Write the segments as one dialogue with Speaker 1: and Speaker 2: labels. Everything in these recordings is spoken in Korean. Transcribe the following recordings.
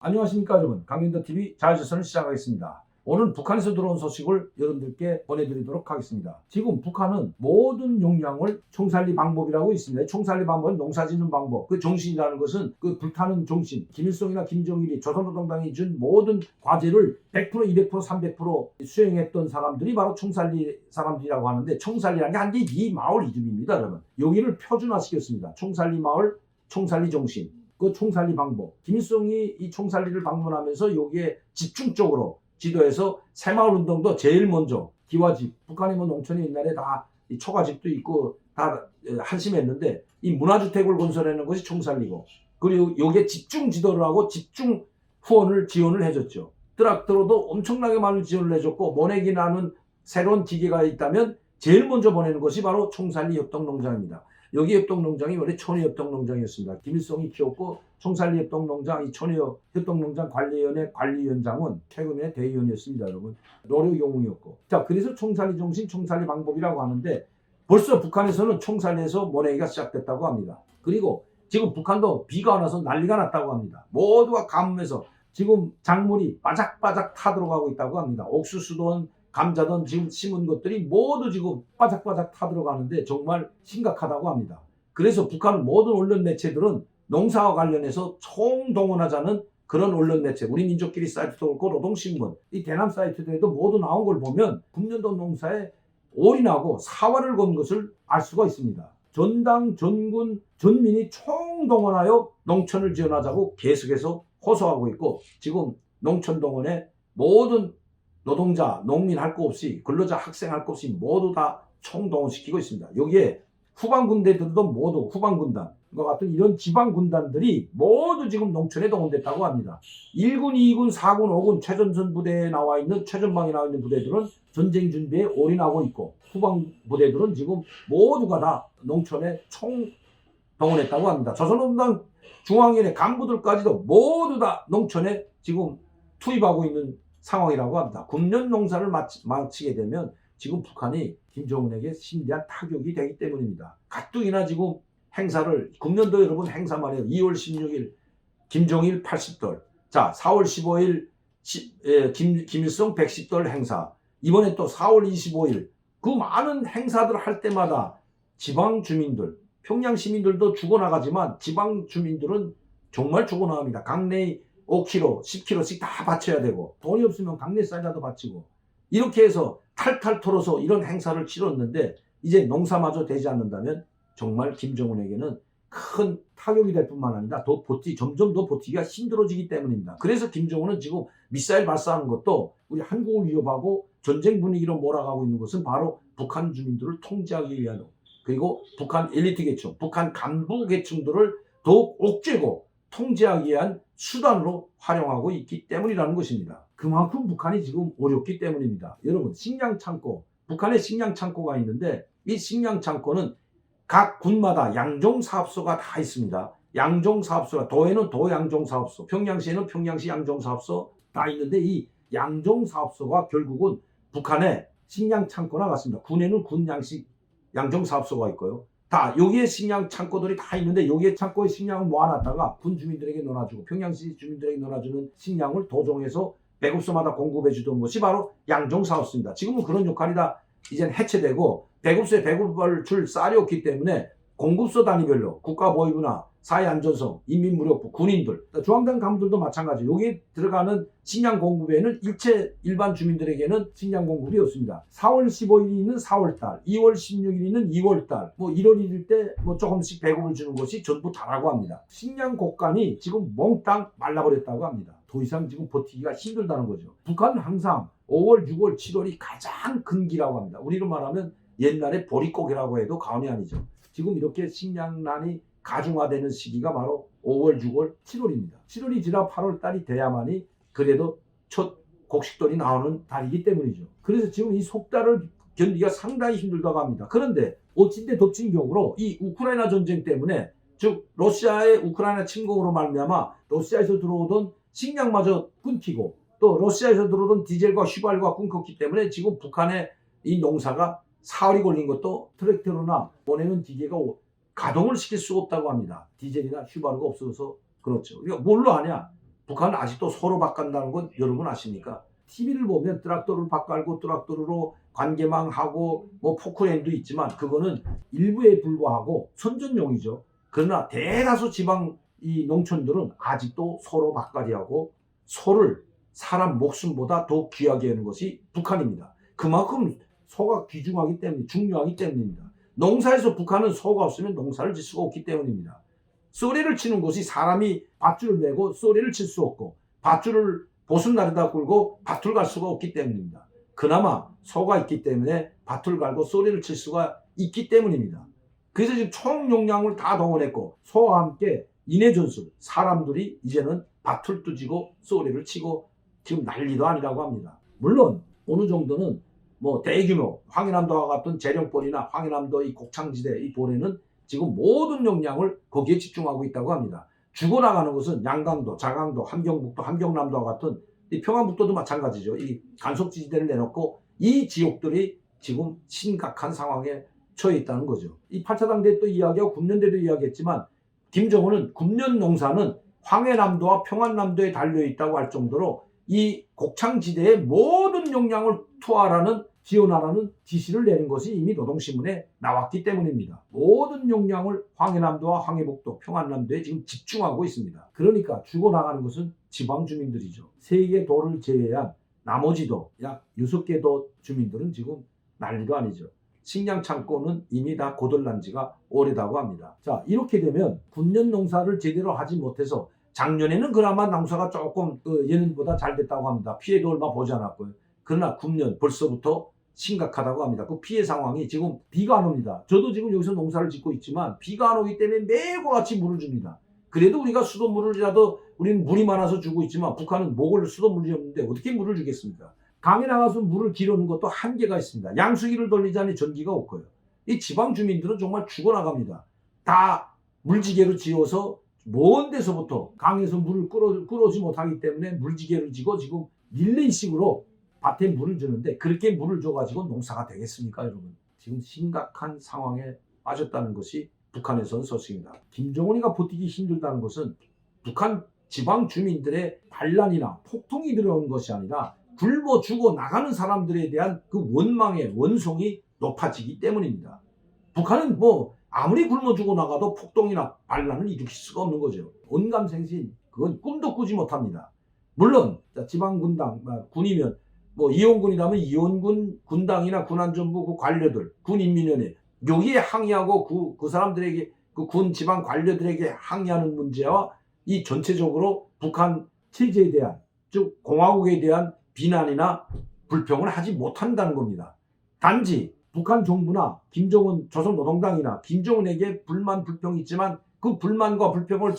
Speaker 1: 안녕하십니까 여러분, 강윤도TV 자유조선을 시작하겠습니다. 오늘 북한에서 들어온 소식을 여러분들께 보내드리도록 하겠습니다. 지금 북한은 모든 용량을 총살리 방법이라고 있습니다. 총살리 방법은 농사짓는 방법, 그 정신이라는 것은 그 불타는 정신, 김일성이나 김정일이 조선노동당이 준 모든 과제를 100%, 200%, 300% 수행했던 사람들이 바로 총살리 사람들이라고 하는데, 총살리라는 게 한 개 이 마을 이름입니다. 여러분, 여기를 표준화시켰습니다. 총살리 마을, 총살리 정신, 그 총살리 방법. 김일성이 이 총살리를 방문하면서 여기에 집중적으로 지도해서 새마을 운동도 제일 먼저 기와집, 북한의 뭐 농촌이 옛날에 다 초가집도 있고 다 한심했는데 이 문화주택을 건설하는 것이 총살리고, 그리고 여기에 집중 지도를 하고 집중 후원을 지원을 해줬죠. 트랙터로도 엄청나게 많은 지원을 해줬고, 모내기 나는 새로운 기계가 있다면 제일 먼저 보내는 것이 바로 총살리 협동농장입니다. 여기 협동농장이 원래 천의협동농장이었습니다. 김일성이 키웠고, 총살리 협동농장, 이 천의협동농장 관리위원회 관리위원장은 최근에 대의원이었습니다. 여러분, 노령영웅이었고. 자, 그래서 총살리 정신, 총살리 방법이라고 하는데, 벌써 북한에서는 총살리에서 모내기가 시작됐다고 합니다. 그리고 지금 북한도 비가 와서 난리가 났다고 합니다. 모두가 가뭄에서 지금 작물이 바작바작 타들어가고 있다고 합니다. 옥수수든 감자든 지금 심은 것들이 모두 지금 바작바작 타들어가는데 정말 심각하다고 합니다. 그래서 북한 모든 언론 매체들은 농사와 관련해서 총동원하자는 그런 언론 매체, 우리 민족끼리 사이트도 그렇고 노동신문, 이 대남 사이트들에도 모두 나온 걸 보면 금년도 농사에 올인하고 사활을 건 것을 알 수가 있습니다. 전당, 전군, 전민이 총동원하여 농촌을 지원하자고 계속해서 호소하고 있고, 지금 농촌동원에 모든 노동자, 농민 할 거 없이, 근로자, 학생 할 거 없이 모두 다 총동원시키고 있습니다. 여기에 후방군대들도 모두 후방군단과 같은 이런 지방군단들이 모두 지금 농촌에 동원됐다고 합니다. 1군, 2군, 4군, 5군 최전선 부대에 나와 있는, 최전방에 나와 있는 부대들은 전쟁 준비에 올인하고 있고, 후방 부대들은 지금 모두가 다 농촌에 총동원했다고 합니다. 조선노동당 중앙위원회 간부들까지도 모두 다 농촌에 지금 투입하고 있는 상황이라고 합니다. 금년 농사를 마치게 되면 지금 북한이 김정은에게 심대한 타격이 되기 때문입니다. 가뜩이나 지금 행사를, 금년도 여러분 행사만 해요. 2월 16일 김정일 80돌, 자 4월 15일 김일성 110돌 행사, 이번에 또 4월 25일 그 많은 행사들을 할 때마다 지방 주민들, 평양 시민들도 죽어나가지만 지방 주민들은 정말 죽어나갑니다. 강내 5kg, 10kg씩 다 바쳐야 되고, 돈이 없으면 강내 쌀이라도 바치고, 이렇게 해서 탈탈 털어서 이런 행사를 치렀는데, 이제 농사마저 되지 않는다면 정말 김정은에게는 큰 타격이 될 뿐만 아니라 점점 더 버티기가 힘들어지기 때문입니다. 그래서 김정은은 지금 미사일 발사하는 것도 우리 한국을 위협하고 전쟁 분위기로 몰아가고 있는 것은 바로 북한 주민들을 통제하기 위한, 그리고 북한 엘리트 계층, 북한 간부 계층들을 더욱 옥죄고 통제하기 위한 수단으로 활용하고 있기 때문이라는 것입니다. 그만큼 북한이 지금 어렵기 때문입니다. 여러분, 식량 창고, 북한에 식량 창고가 있는데, 이 식량 창고는 각 군마다 양종사업소가 다 있습니다. 양종사업소가, 도에는 도양종사업소, 평양시에는 평양시 양종사업소 다 있는데, 이 양종사업소가 결국은 북한의 식량 창고나 같습니다. 군에는 군 양종사업소가 있고요. 다 여기에 식량 창고들이 다 있는데, 여기에 창고에 식량을 모아놨다가 군 주민들에게 넣어주고, 평양시 주민들에게 넣어주는 식량을 도정해서 배급소마다 공급해 주던 것이 바로 양종사업소입니다. 지금은 그런 역할이 다 이젠 해체되고, 배급소에 배급을 줄 쌀이 없기 때문에 공급소 단위별로 국가보위부나 사회안전성, 인민무력부, 군인들, 중앙당 간부들도 마찬가지, 여기에 들어가는 식량 공급에는 일반 주민들에게는 식량 공급이 없습니다. 4월 15일이 있는 4월달, 2월 16일이 있는 2월달, 1월 1일 때 조금씩 배급을 주는 것이 전부 다라고 합니다. 식량 곡간이 지금 몽땅 말라버렸다고 합니다. 더 이상 지금 버티기가 힘들다는 거죠. 북한은 항상 5월, 6월, 7월이 가장 근기라고 합니다. 우리로 말하면 옛날에 보릿고개라고 해도 과언이 아니죠. 지금 이렇게 식량난이 가중화되는 시기가 바로 5월, 6월, 7월입니다. 7월이 지나 8월 달이 돼야만이 그래도 첫 곡식돌이 나오는 달이기 때문이죠. 그래서 지금 이 속달을 견디기가 상당히 힘들다고 합니다. 그런데 어찌된 덮친 경우로 이 우크라이나 전쟁 때문에, 즉 러시아의 우크라이나 침공으로 말미암아 러시아에서 들어오던 식량마저 끊기고, 또 러시아에서 들어오던 디젤과 휘발유가 끊겼기 때문에 지금 북한의 이 농사가 사흘이 걸린 것도 트랙터로나 보내는 기계가 가동을 시킬 수가 없다고 합니다. 디젤이나 휘발유가 없어서 그렇죠. 우리가 뭘로 하냐? 북한은 아직도 소로 바꾼다는 건 여러분 아십니까? TV를 보면 트랙터를 바꿔고 트랙터로 관계망하고 뭐 포크레인도 있지만 그거는 일부에 불과하고 선전용이죠. 그러나 대다수 지방 이 농촌들은 아직도 소로 바꿔리하고 소를 사람 목숨보다 더 귀하게 하는 것이 북한입니다. 그만큼 소가 귀중하기 때문에 중요하기 때문입니다. 농사에서 북한은 소가 없으면 농사를 질 수가 없기 때문입니다. 쏘리를 치는 곳이 사람이 밧줄을 메고 쏘리를 칠 수 없고 밧줄을 보순날에다 굴고 밭을 갈 수가 없기 때문입니다. 그나마 소가 있기 때문에 밭을 갈고 쏘리를 칠 수가 있기 때문입니다. 그래서 지금 총용량을 다 동원했고 소와 함께 인해전술 사람들이 이제는 밭을 두지고 쏘리를 치고 지금 난리도 아니라고 합니다. 물론 어느 정도는 뭐 대규모 황해남도와 같은 재령벌이나 황해남도 이 곡창지대 이 볼에는 지금 모든 역량을 거기에 집중하고 있다고 합니다. 죽어나가는 것은 양강도, 자강도, 함경북도, 함경남도와 같은 이 평안북도도 마찬가지죠. 이 간속지대를 내놓고 이 지역들이 지금 심각한 상황에 처해 있다는 거죠. 이 8차 당대 또 이야기하고 군년대도 이야기했지만 김정은은 군년 농사는 황해남도와 평안남도에 달려있다고 할 정도로 이 곡창지대의 모든 역량을 투하라는 지원하라는 지시를 내린 것이 이미 노동신문에 나왔기 때문입니다. 모든 역량을 황해남도와 황해북도, 평안남도에 지금 집중하고 있습니다. 그러니까 죽어나가는 것은 지방 주민들이죠. 3개 도를 제외한 나머지도 약 6개 도 주민들은 지금 난리도 아니죠. 식량 창고는 이미 다 고들난 지가 오래다고 합니다. 자, 이렇게 되면 군년 농사를 제대로 하지 못해서 작년에는 그나마 농사가 조금 예년보다 잘 됐다고 합니다. 피해도 얼마 보지 않았고요. 그러나 금년 벌써부터 심각하다고 합니다. 그 피해 상황이 지금 비가 안 옵니다. 저도 지금 여기서 농사를 짓고 있지만 비가 안 오기 때문에 매일과 같이 물을 줍니다. 그래도 우리가 수돗물이라도 우리는 물이 많아서 주고 있지만 북한은 목을 수돗물이 없는데 어떻게 물을 주겠습니까? 강에 나가서 물을 기르는 것도 한계가 있습니다. 양수기를 돌리지 않으면 전기가 없고요. 이 지방 주민들은 정말 죽어나갑니다. 다 물지개로 지어서 먼 데서부터 강에서 물을 끌어오지 못하기 때문에 물지개를 지고 지금 릴레이식으로 밭에 물을 주는데 그렇게 물을 줘가지고 농사가 되겠습니까, 여러분? 지금 심각한 상황에 빠졌다는 것이 북한에서는 소식입니다. 김정은이가 버티기 힘들다는 것은 북한 지방 주민들의 반란이나 폭동이 들어온 것이 아니라 굶어 죽어 나가는 사람들에 대한 그 원망의 원성이 높아지기 때문입니다. 북한은 뭐 아무리 굶어 죽어 나가도 폭동이나 반란을 일으킬 수가 없는 거죠. 언감생심 그건 꿈도 꾸지 못합니다. 물론 지방군당 군이면 뭐 이원군이라면 이원군 군당이나 군안전부 그 관료들 군인민위원회 여기에 항의하고 그 사람들에게 그 군 지방 관료들에게 항의하는 문제와 이 전체적으로 북한 체제에 대한 즉 공화국에 대한 비난이나 불평을 하지 못한다는 겁니다. 단지 북한 정부나 김정은 조선노동당이나 김정은에게 불만 불평이 있지만 그 불만과 불평을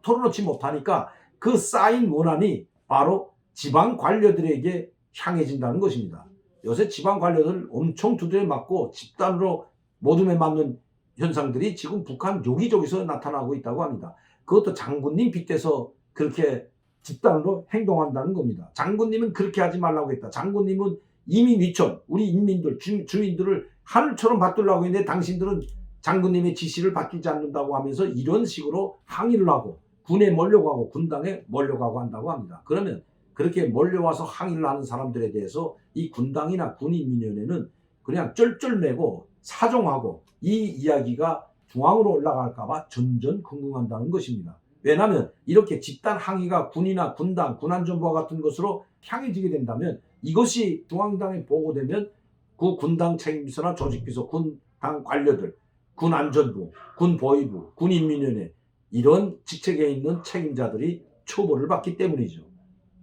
Speaker 1: 털어놓지 못하니까 그 쌓인 원한이 바로 지방 관료들에게 향해진다는 것입니다. 요새 지방 관료들 엄청 두드려 맞고 집단으로 모둠에 맞는 현상들이 지금 북한 여기저기서 나타나고 있다고 합니다. 그것도 장군님 빗대서 그렇게 집단으로 행동한다는 겁니다. 장군님은 그렇게 하지 말라고 했다. 장군님은 이미 미천 우리 인민들 주민들을 하늘처럼 받들라고 했는데 당신들은 장군님의 지시를 받지 않는다고 하면서 이런 식으로 항의를 하고 군에 몰려가고 군당에 몰려가고 한다고 합니다. 그러면 그렇게 몰려와서 항의를 하는 사람들에 대해서 이 군당이나 군인민위원회는 그냥 쩔쩔매고 사정하고 이 이야기가 중앙으로 올라갈까 봐 전전긍긍한다는 것입니다. 왜냐하면 이렇게 집단 항의가 군이나 군당, 군안전부와 같은 것으로 향해지게 된다면 이것이 중앙당에 보고되면 그 군당 책임비서나 조직비서, 군당 관료들, 군안전부, 군보위부, 군인민위원회 이런 직책에 있는 책임자들이 처벌을 받기 때문이죠.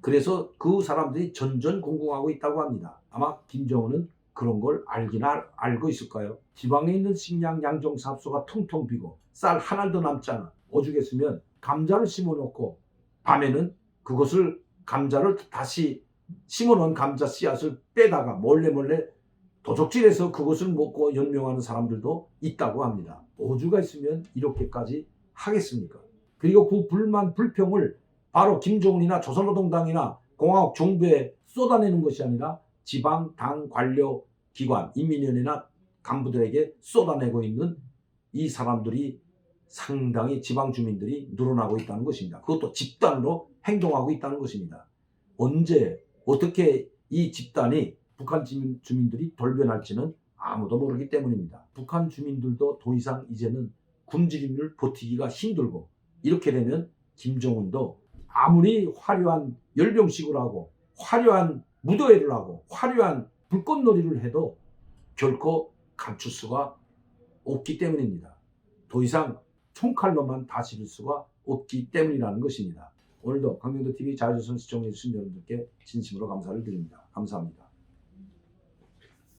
Speaker 1: 그래서 그 사람들이 전전긍긍하고 있다고 합니다. 아마 김정은은 그런 걸 알고 있을까요? 지방에 있는 식량 양정사업소가 텅텅 비고 쌀 한 알도 남지 않아 오죽했으면 감자를 심어놓고 밤에는 그것을 감자를 다시 심어놓은 감자 씨앗을 빼다가 몰래 도적질해서 그것을 먹고 연명하는 사람들도 있다고 합니다. 오주가 있으면 이렇게까지 하겠습니까? 그리고 그 불만 불평을 바로 김정은이나 조선노동당이나 공화국 정부에 쏟아내는 것이 아니라 지방 당 관료 기관 인민위원회나 간부들에게 쏟아내고 있는 이 사람들이 상당히 지방 주민들이 늘어나고 있다는 것입니다. 그것도 집단으로 행동하고 있다는 것입니다. 언제 어떻게 이 집단이 북한 주민들이 돌변할지는 아무도 모르기 때문입니다. 북한 주민들도 더 이상 이제는 굶주림을 버티기가 힘들고, 이렇게 되면 김정은도 아무리 화려한 열병식을 하고 화려한 무도회를 하고 화려한 불꽃놀이를 해도 결코 감출 수가 없기 때문입니다. 더 이상 총칼로만 다스릴 수가 없기 때문이라는 것입니다. 오늘도 강명도TV 자유조선 시청해주신 여러분들께 진심으로 감사를 드립니다. 감사합니다.